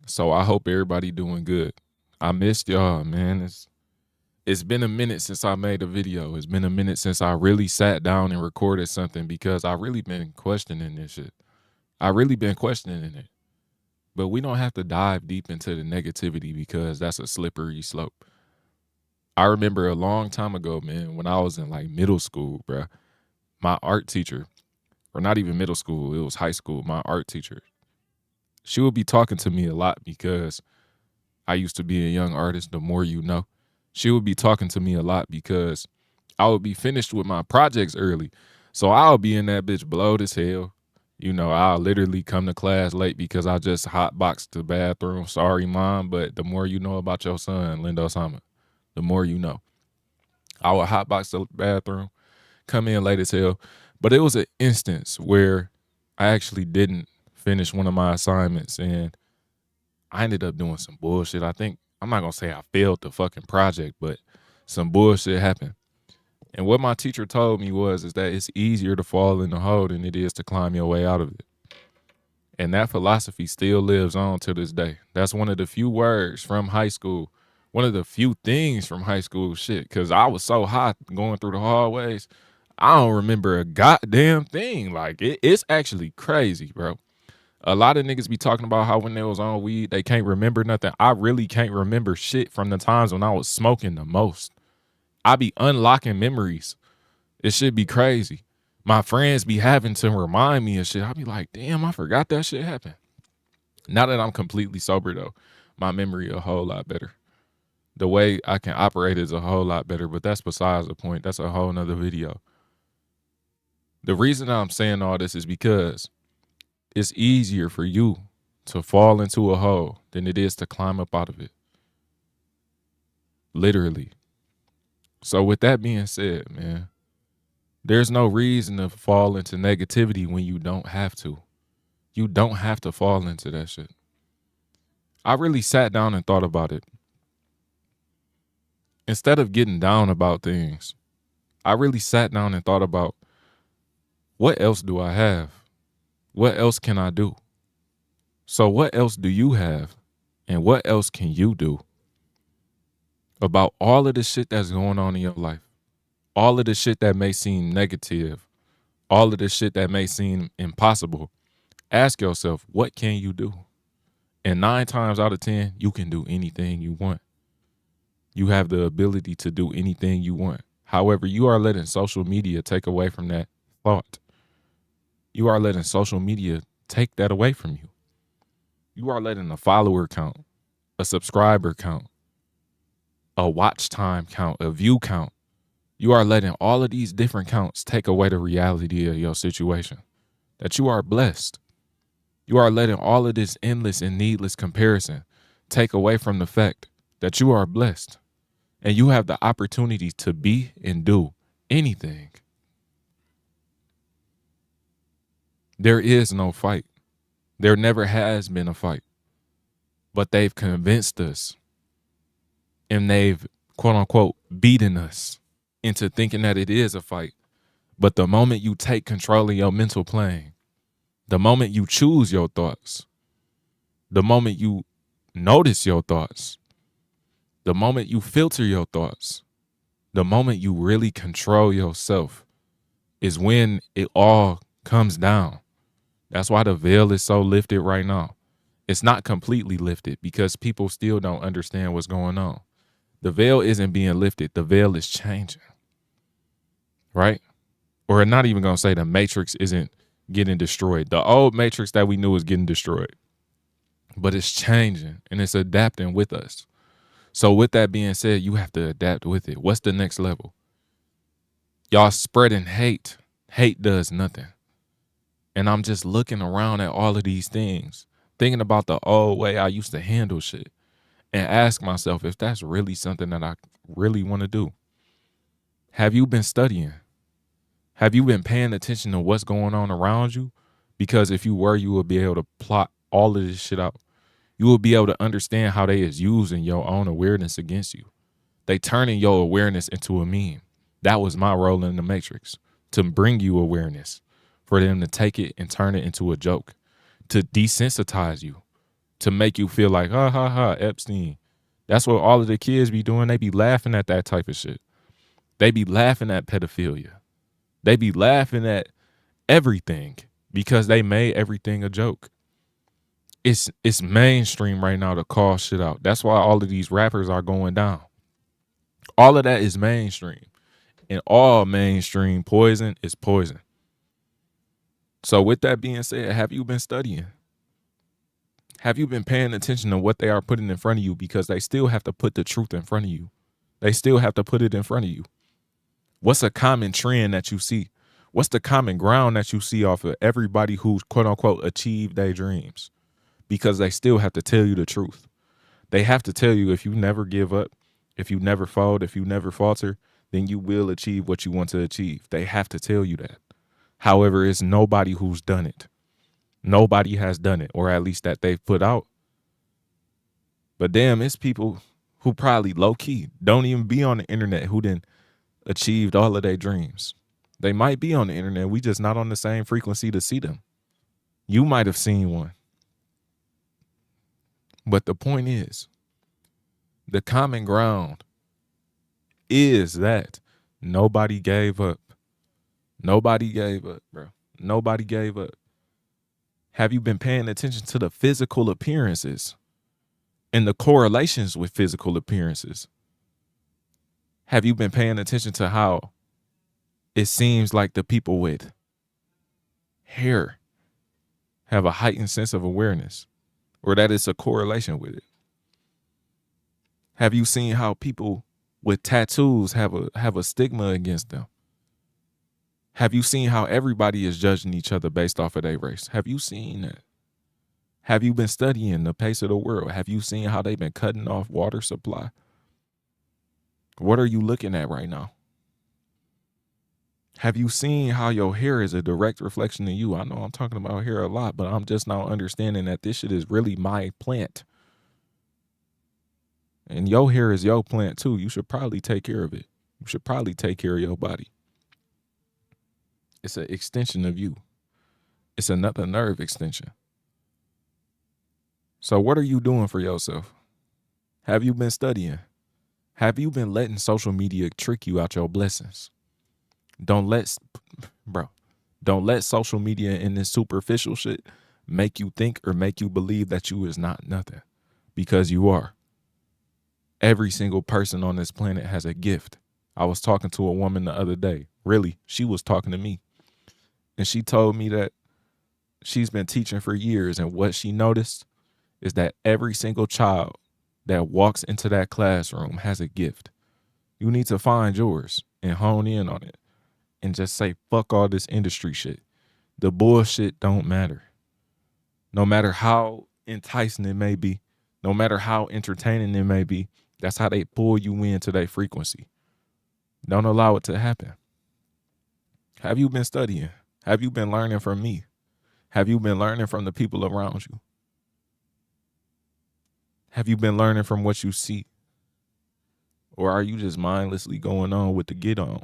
So I hope everybody doing good. I missed y'all, man. It's been a minute since I made a video. It's been a minute since I really sat down and recorded something because I really been questioning this shit. I really been questioning it. But we don't have to dive deep into the negativity because that's a slippery slope. I remember a long time ago, man, when I was in like middle school, bruh, my art teacher, or not even middle school, it was high school, my art teacher, she would be talking to me a lot because I used to be a young artist, the more you know. She would be talking to me a lot because I would be finished with my projects early. So I'll be in that bitch blowed as hell. You know, I'll literally come to class late because I just hotboxed the bathroom. Sorry, mom, but the more you know about your son, Lindo Sama, the more you know. I would hotbox the bathroom, come in late as hell. But it was an instance where I actually didn't finish one of my assignments and I ended up doing some bullshit. I think I'm not gonna say I failed the fucking project, but some bullshit happened. And what my teacher told me is that it's easier to fall in the hole than it is to climb your way out of it. And that philosophy still lives on to this day. That's one of the few words from high school, one of the few things from high school shit. Cause I was so hot going through the hallways. I don't remember a goddamn thing. Like it's actually crazy, bro. A lot of niggas be talking about how when they was on weed, they can't remember nothing. I really can't remember shit from the times when I was smoking the most. I be unlocking memories. It should be crazy. My friends be having to remind me of shit. I be like, damn, I forgot that shit happened. Now that I'm completely sober though, my memory a whole lot better. The way I can operate is a whole lot better, but that's besides the point. That's a whole nother video. The reason I'm saying all this is because it's easier for you to fall into a hole than it is to climb up out of it. Literally. So with that being said, man, there's no reason to fall into negativity when you don't have to. You don't have to fall into that shit. I really sat down and thought about it. Instead of getting down about things, I really sat down and thought about what else do I have? What else can I do? So what else do you have? And what else can you do about all of the shit that's going on in your life? All of the shit that may seem negative, all of the shit that may seem impossible. Ask yourself, what can you do? And 9 times out of 10, you can do anything you want. You have the ability to do anything you want. However, you are letting social media take away from that thought. You are letting social media take that away from you. You are letting a follower count, a subscriber count, a watch time count, a view count. You are letting all of these different counts take away the reality of your situation, that you are blessed. You are letting all of this endless and needless comparison take away from the fact that you are blessed and you have the opportunity to be and do anything. There is no fight. There never has been a fight. But they've convinced us and they've, quote unquote, beaten us into thinking that it is a fight. But the moment you take control of your mental plane, the moment you choose your thoughts, the moment you notice your thoughts, the moment you filter your thoughts, the moment you really control yourself is when it all comes down. That's why the veil is so lifted right now. It's not completely lifted because people still don't understand what's going on. The veil isn't being lifted. The veil is changing, right? Or not even going to say the matrix isn't getting destroyed. The old matrix that we knew is getting destroyed, but it's changing and it's adapting with us. So with that being said, you have to adapt with it. What's the next level? Y'all spreading hate. Hate does nothing. And I'm just looking around at all of these things, thinking about the old way I used to handle shit and ask myself if that's really something that I really want to do. Have you been studying? Have you been paying attention to what's going on around you? Because if you were, you would be able to plot all of this shit out. You will be able to understand how they is using your own awareness against you. They turning your awareness into a meme. That was my role in the Matrix, to bring you awareness, for them to take it and turn it into a joke, to desensitize you. to make you feel like, ha ha ha, Epstein. That's what all of the kids be doing. They be laughing at that type of shit. They be laughing at pedophilia. They be laughing at everything because they made everything a joke. It's mainstream right now to call shit out. That's why all of these rappers are going down. All of that is mainstream. And all mainstream poison is poison. So with that being said, have you been studying? Have you been paying attention to what they are putting in front of you? Because they still have to put the truth in front of you. They still have to put it in front of you. What's a common trend that you see? What's the common ground that you see off of everybody who's quote unquote achieved their dreams? Because they still have to tell you the truth. They have to tell you if you never give up, if you never fold, if you never falter, then you will achieve what you want to achieve. They have to tell you that. However, it's nobody who's done it. Nobody has done it, or at least that they've put out. But damn, it's people who probably low-key don't even be on the internet who then achieved all of their dreams. They might be on the internet. We just not on the same frequency to see them. You might have seen one. But the point is, the common ground is that nobody gave up. Nobody gave up, bro. Nobody gave up. Have you been paying attention to the physical appearances and the correlations with physical appearances? Have you been paying attention to how it seems like the people with hair have a heightened sense of awareness, or that it's a correlation with it? Have you seen how people with tattoos have a stigma against them? Have you seen how everybody is judging each other based off of their race? Have you seen that? Have you been studying the pace of the world? Have you seen how they've been cutting off water supply? What are you looking at right now? Have you seen how your hair is a direct reflection of you? I know I'm talking about hair a lot, but I'm just now understanding that this shit is really my plant. And your hair is your plant too. You should probably take care of it. You should probably take care of your body. It's an extension of you. It's another nerve extension. So what are you doing for yourself? Have you been studying? Have you been letting social media trick you out your blessings? Don't let social media and this superficial shit make you think or make you believe that you is not nothing, because you are. Every single person on this planet has a gift. I was talking to a woman the other day. Really, she was talking to me. And she told me that she's been teaching for years, and what she noticed is that every single child that walks into that classroom has a gift. You need to find yours and hone in on it and just say, fuck all this industry shit. The bullshit don't matter. No matter how enticing it may be, no matter how entertaining it may be, that's how they pull you into their frequency. Don't allow it to happen. Have you been studying? Have you been learning from me? Have you been learning from the people around you? Have you been learning from what you see? Or are you just mindlessly going on with the get on?